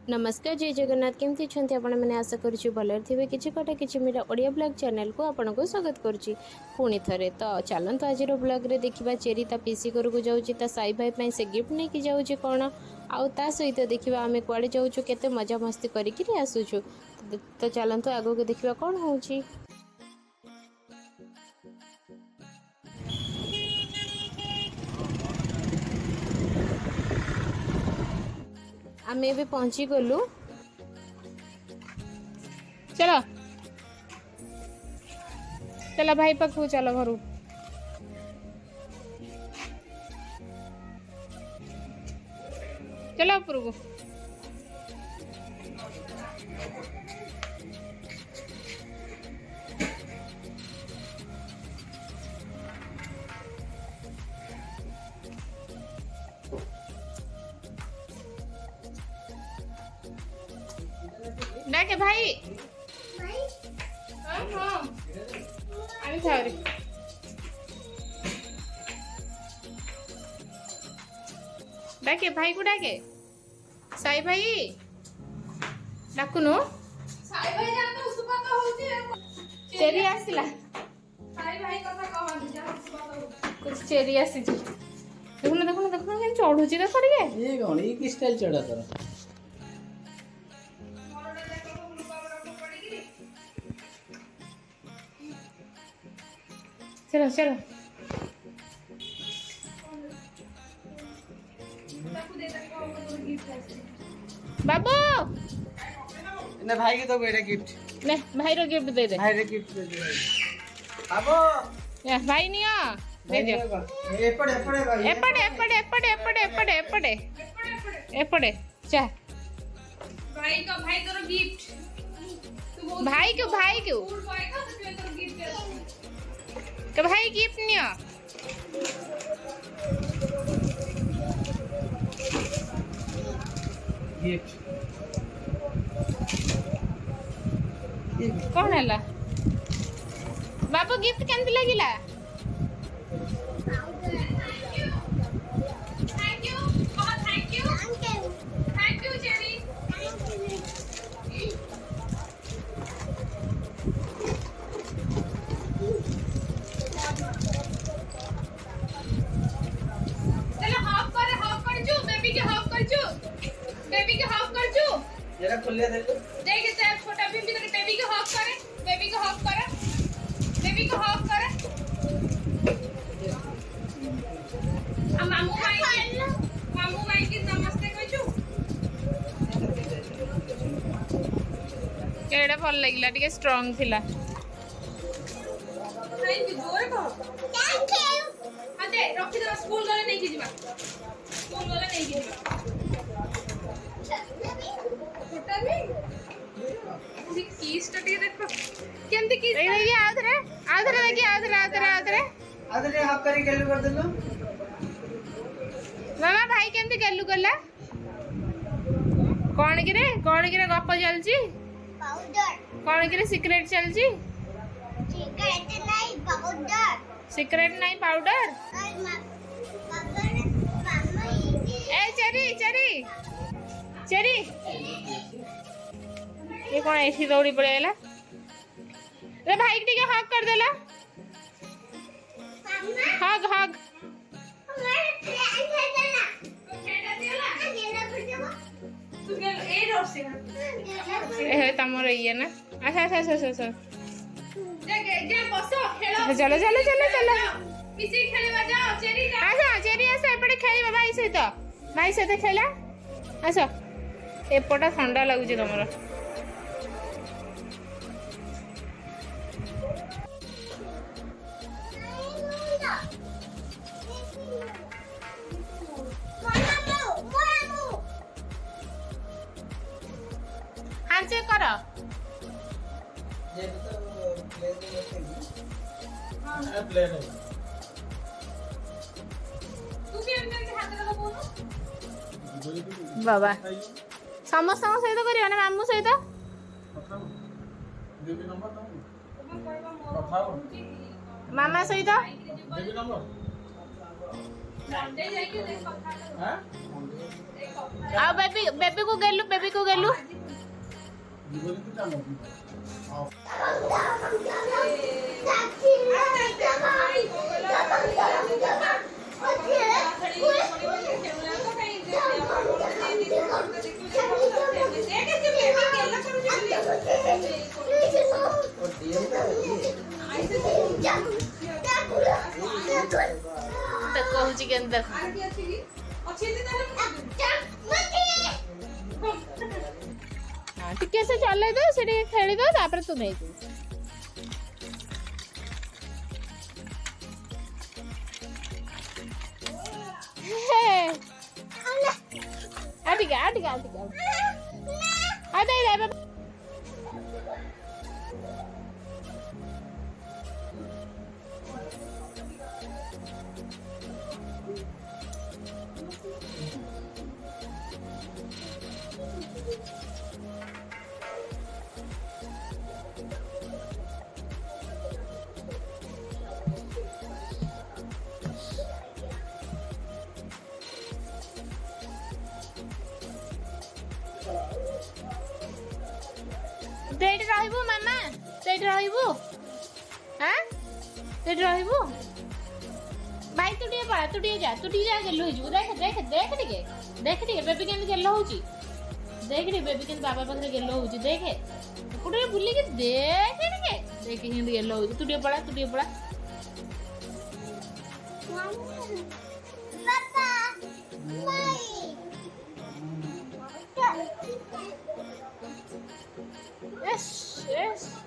नमस्कार जय जगन्नाथ केमती छंती आपण मैंने आशा करुँच भलर थे कि कटा कि मेरा ओडिया ब्लॉग चैनल को आपन को स्वागत करुँची पुणी थे तो चलते आज ब्लॉग रे देखा चेरी ता पीसी घर को जाऊँगी साई भाई से गिफ्ट नहीं कि जाऊँगी कौन आउ ता सहित देखा आम कड़े जाऊँ केते मजा मस्ती करी आसुचु तो चलते आगो को देखा कौन हो आम ए पहुँची गलु चलो चलो भाई पाखु चलो घर चलो ऊपर को डाके भाई हाँ हाँ आनी था रे डाके भाई को डाके साई भाई डाकुनु साई भाई जान उसुपा तो होती चेरी आसिला साई भाई कथा कहनी जा उसुपा तो कुछ चेरी आसी देखुन देखुन देखुन के चढ़ुची देख रे ये कौन ये की स्टाइल चढ़ा तर मोरडा जाको तो लुपा बड़ा पड़ेगी चलो चलो ताकू दे तक को गिफ्ट है बाबू ना भाई के तो बेटा गिफ्ट ले भाई रो गिफ्ट दे दे भाई रे गिफ्ट दे दे बाबू या भाई निया दे दियो एपड़े भाई एपड़े चा भाई तोर गिफ्ट तू बहुत भाई क्यों फूल भाई का तो तोर गिफ्ट है के भाई गिफ्ट निया गिफ्ट कौन है बाबू गिफ्ट केमती लगिला थैंक यू बहुत थैंक यू जेरी चलो हाफ कर जो बेबी के हाफ कर जो जरा खुले दे दो देख चाहे छोटा भी तेरे बेबी को हाफ करे बेबी को हाफ करे आ मामू भाई की नमस्ते कहछु केड़ा भल लगिला टिके स्ट्रांग थिला थैंक यू जोरे कहो थैंक यू हां दे रखी दे स्कूल गले नहीं की जीवा छोटा भी जी कीस टटी देखो केमती कीस ए ये आधरे देखिए आधरे आदरे हाफ करी गेलु कर देलो मामा भाई केमती गल्लू गला कौन गिरे गप चलची पाउडर कौन गिरे सिक्रेट चलची सिगरेट नहीं पाउडर सिक्रेट नहीं पाउडर पापा ने मामा ए चेरी ये कौन ऐसी दौड़ी पड़ेला रे भाई के टिके हक कर देला हग हमारे फ्रेंड है ना खेटा दिला गेला फटवा तू गेल ए रोड से ए तमरो ये ना अच्छा जे बसो खेलो चलो मिसी खेलवा जाओ चेरी का आसा चेरी आसा एपटे खेलिबा भाई सहित खेला आसा एपटा ठंडा लागुची तमरो हांचे करो ये तो प्ले दे हां प्ले है तू भी अंदर के हाथ लगा बोलो बाबा समस्त सहित करियो ना मामू सहित देबी नंबर दो तुम्हें कहबा कथा मोर मामा सहित देबी नंबर मंडे जाके देख कथा हां आ बेबी को गेलु जीवन की चालो कहूची के अंदर टिके से चले दो सेठी खेली दो तापर तुम्हें आटिका दे ସେଇଠି ରହିବୁ ମାମା ସେଇଠି ରହିବୁ ହାଁ ସେଇଠି ରହିବୁ ଭାଇ ତୁ ଟିକେ ପଳା ତୁ ଟିକେ ଯା ଗେଲ ହେଇଯିବୁ ଦେଖ ଟିକେ ବେବି କେମିତି ଗେଲ ହଉଛି ଦେଖ ଟିକେ ବେବି କେମିତି ବାବା ପାଖରେ ଗେଲ ହଉଛି ଦେଖେ ଗୋଟେ ବୁଲିକି ଦେଖେ କେମିତି ଗେଲ ହଉଛି ତୁ ଟିକେ ପଳା Yes.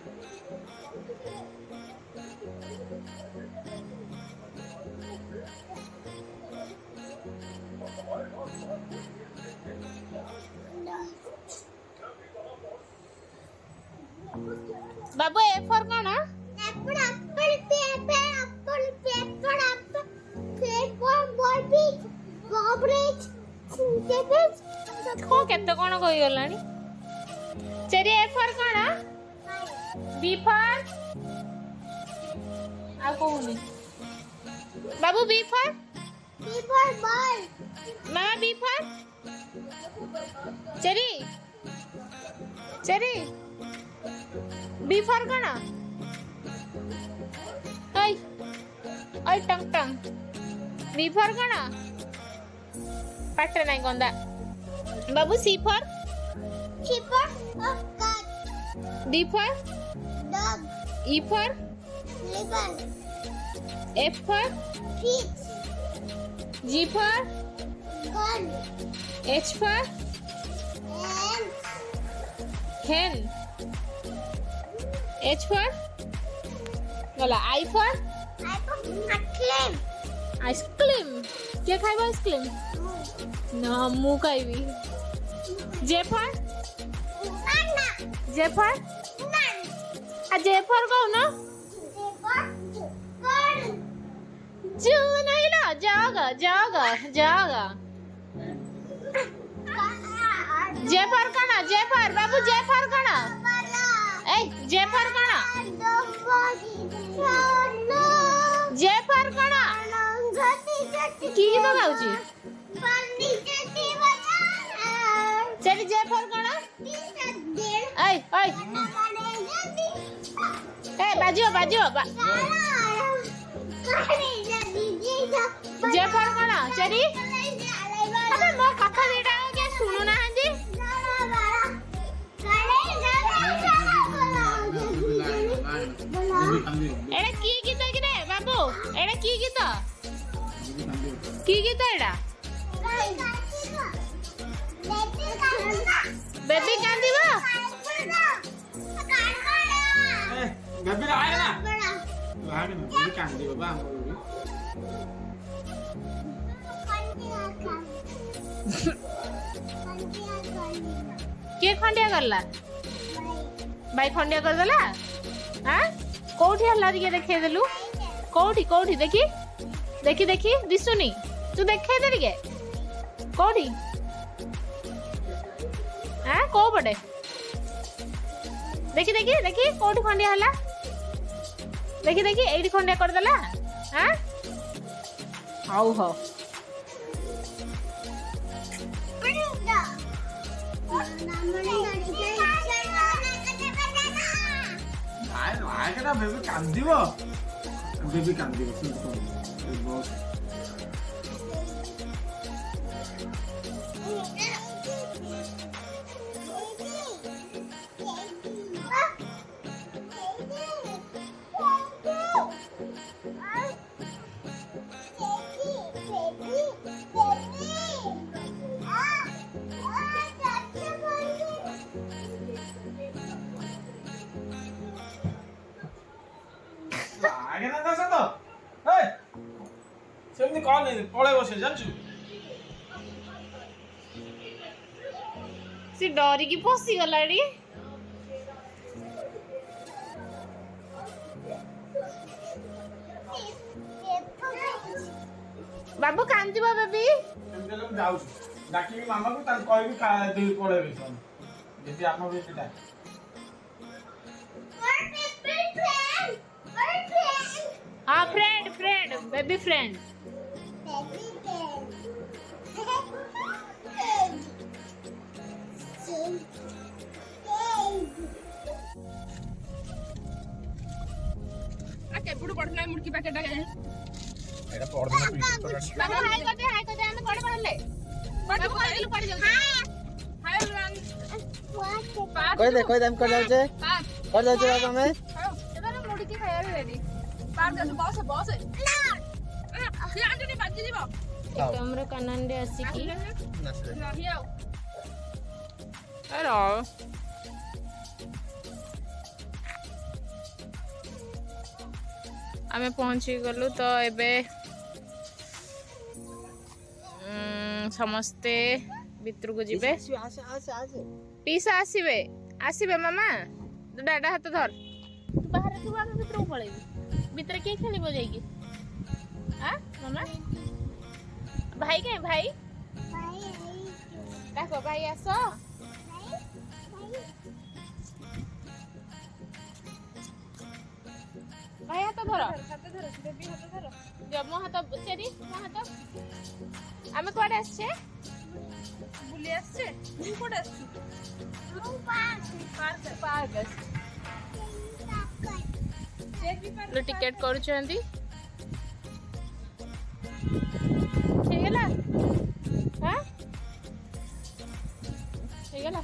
बाबू ए फॉर कौन apple को केते कोन कहि गलानी चेरी ए फॉर कौन बी फॉर आ कोहुनी बाबू बी फॉर ball मामा B for cherry B for कौन ओय टंग बी फॉर कौन पाटे नहीं गंदा बाबू C for cat D for dog E for liver F for fish G for gun H for and hen H for बोला आई फॉर आइसक्रीम क्या खाइबा आइसक्रीम ना मु खाइबी जे फॉर जे फॉर आ जे फॉर कौन जू नहीं ला जागा जे फॉर कना बाबू जे फॉर कना ए जे फॉर कना जे फॉर कना की तो गाउची चल जे फॉर कना ए बाजियो जे फॉर कना चरी अबे मो कथा देटा के सुनु ना हंजी एड़ा की गीत कि रे बाबू एड़ा की गीत एड़ा बेबी कांदीबा बेबी आए ना बेबी कांदी बाबा के खंडिया करला भाई खंडिया कर देला हां कोठी हल्ला रे देखे देलु कोठी देखी दिसुनी तू देखे दे रे कोठी हां को पड़े देखी कोठी खंडिया हल्ला देखी एडी खंडिया कर देला हां आउ हो ना बेबी कांदिबो सुन बहुत आगे ना दस तो ए सेमनी कौन नहीं पड़े बसे जानछु सी डरी की फसी गलाड़ी बाबू कांदिबो बेबी एमते लोग जाऊ डाकी मामा को तान कहबी खा दे पड़े बे जेती आमा बेटा हाँ फ्रेंड बेबी फ्रेंड केपुड़ पड़ना है मुड़की पैकेट आगे एटा पड़ देना पीछे तो बाबू हाय करते हम कोड़े पड़ले बाबू कोइलु पड़ जाऊ हाय कोई दे हम कर जाऊ छे बाबा में एदारे मुड़की खाया रेडी पार दे बॉस ये आंटी बाजी जीव ଆମର କାନାନରେ ଆସିକି नहीं आओ हेलो आमे पहुंची गलु तो एबे समस्ते भितर को जिबे आसे पीसा आसीबे मामा डाडा हाथ धर तू बाहर तू आगे भितर को पळेबी भितर के खेलिबो जाईकी हां मामा भाई के भाई काको भाई आसो भाई हाथ धर बेबी हाथ धरो जब मो हाथ चेरी मो हाथ आमे कोडे आछे बुली आछे तू कोड आछी पार्क चेक भी पर लो टिकट करूछंती हेगला हां हेगला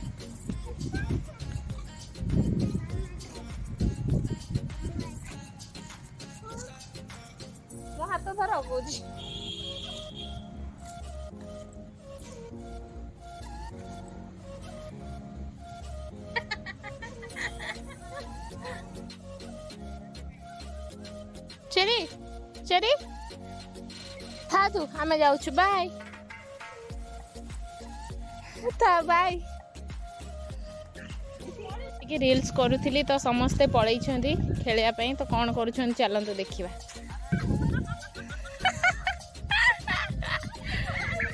मो हाथ धर कोजी चेरी था तू आमे जाउछु बाय था बाय के रील्स करूथिली तो समस्ते पळै छथि खेलिया पई तो कोन करूछन चलंतु देखिबा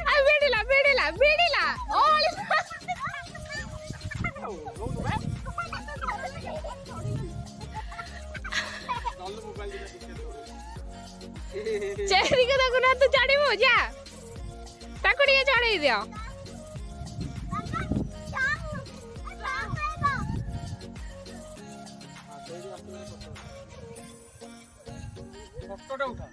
आ बेडिला ओल चेरी को ताको ना तो चढ़ीबो जा ताको ଟିକେ चढ़ेई दियो फोटोटा उठा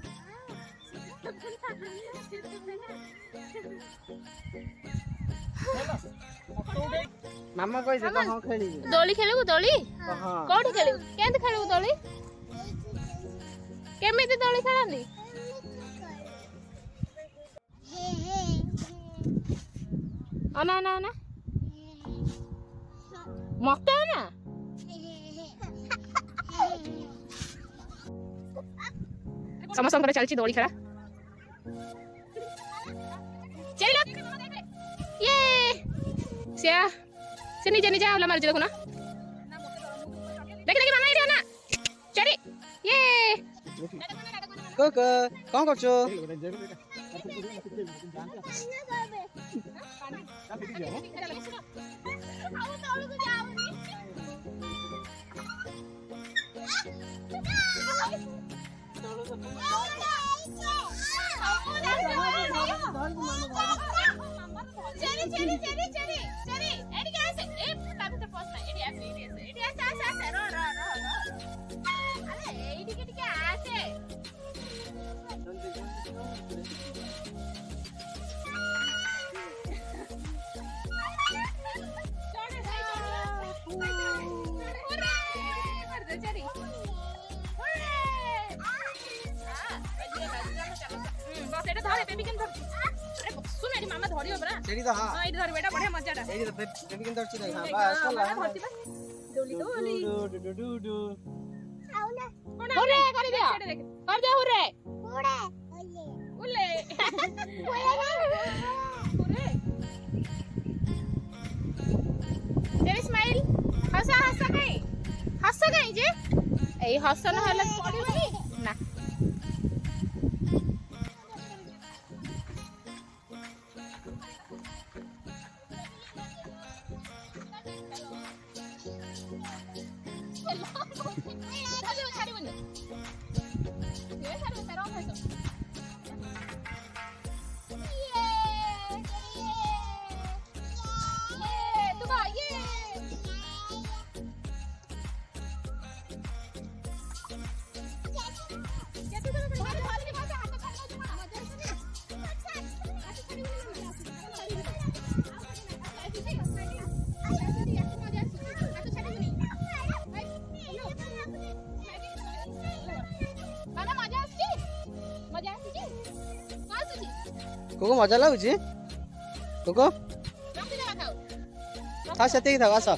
मामा कहि दे हां खेली दोली खेलबो दोली हां कोठी खेलबो केंत खेलबो दोली केमिति दोली खेलंदी ना मत ना समस्त चलची दोली खेला चल ये सिया से निजे आवला मार देखो ना देख मामा एरिया ना चली ये कौन करछो बरा ସେଠି ତ ହଁ हां इधर धर बेटा बढ़िया मजा टा ଏଇଠି ତ ବେବି କେମିତି ଅଛି ଦେଖ ବାସ୍ କଲା धरती बा डोली डोली ଡୁ हुर्रे कर दिया कर दे हुर्रे पूरे ओले उले तेरी स्माइल हंसा हंसा कहीं जे एई हसन हला पड़िबनी ना କୋକ ମଜା ଲାଗୁଛି କୋକ ହଁ ସେତିକି ଥାଉ ଆସ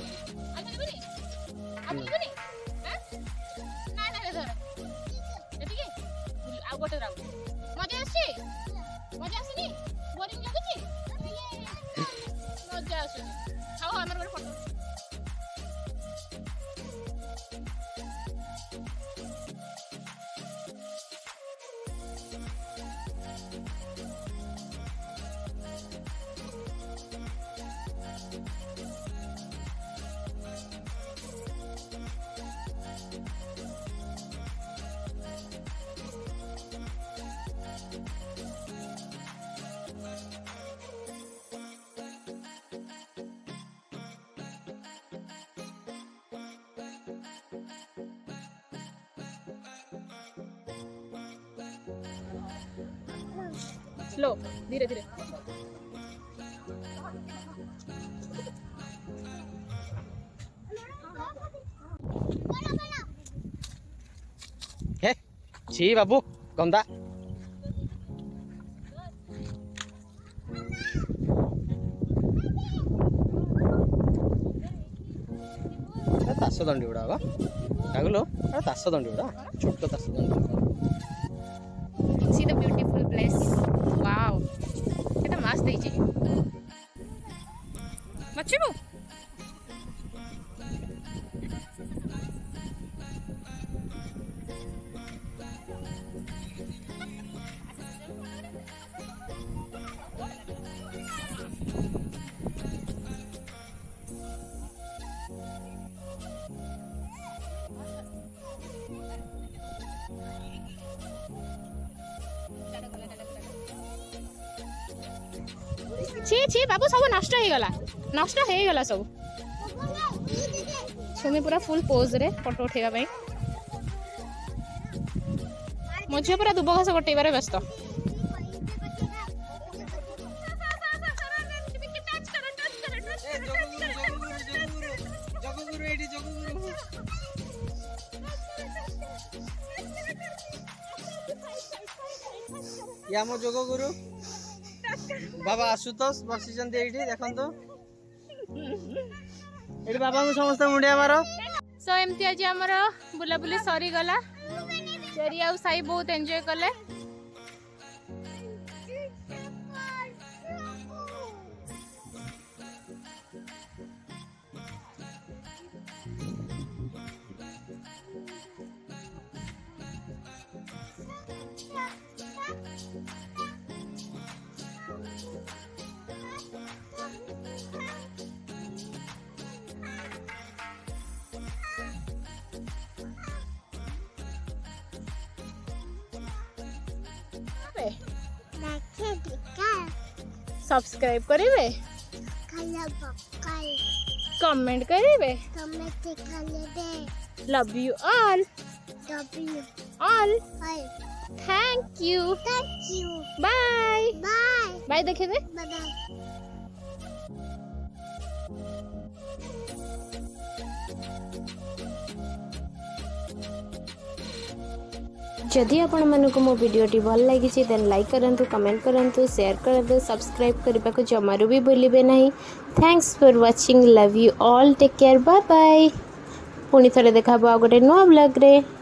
स्लो धीरे धीरे ହେ ଛି ବାବୁ ଗନ୍ଦା ତାସ ଦଣ୍ଡି ଗୁଡା କାଗୁଲ ତାସ ଦଣ୍ଡି ଗୁଡା ଛୋଟ ତାସ ଦଣ୍ଡି See the beautiful place. Wow. କେତେ ମସ୍ତ ହେଇଛି ମଛିବୁ छी छी बाबू सब नष्ट हो गला सब सुमी पूरा फुल पोज रे फोटो उठेगा भाई मो झियो पूरा दुब घास गोटेबार व्यस्त या मो जोग गुरु बाबा आशुतोष बसिचंती एठी देखंतो एठी बाबा को समस्त मुंडिया मारो सो एमती आज आमर बुलाबुली सरी गला चेरी आउ साई बहुत एंजॉय कले सब्सक्राइब करेंगे कमेंट करेंगे love you all thank you bye bye देखे दे जदि आपण मानक मो वीडियोटी भल लगी देन लाइक करंतु कमेंट करंतु शेयर करंतु सब्सक्राइब करने को जमारू भी भूलिए नहीं। Thanks for watching love you all take care bye bye. पुणी थरे देखा गोटे नुआ ब्लॉग रे।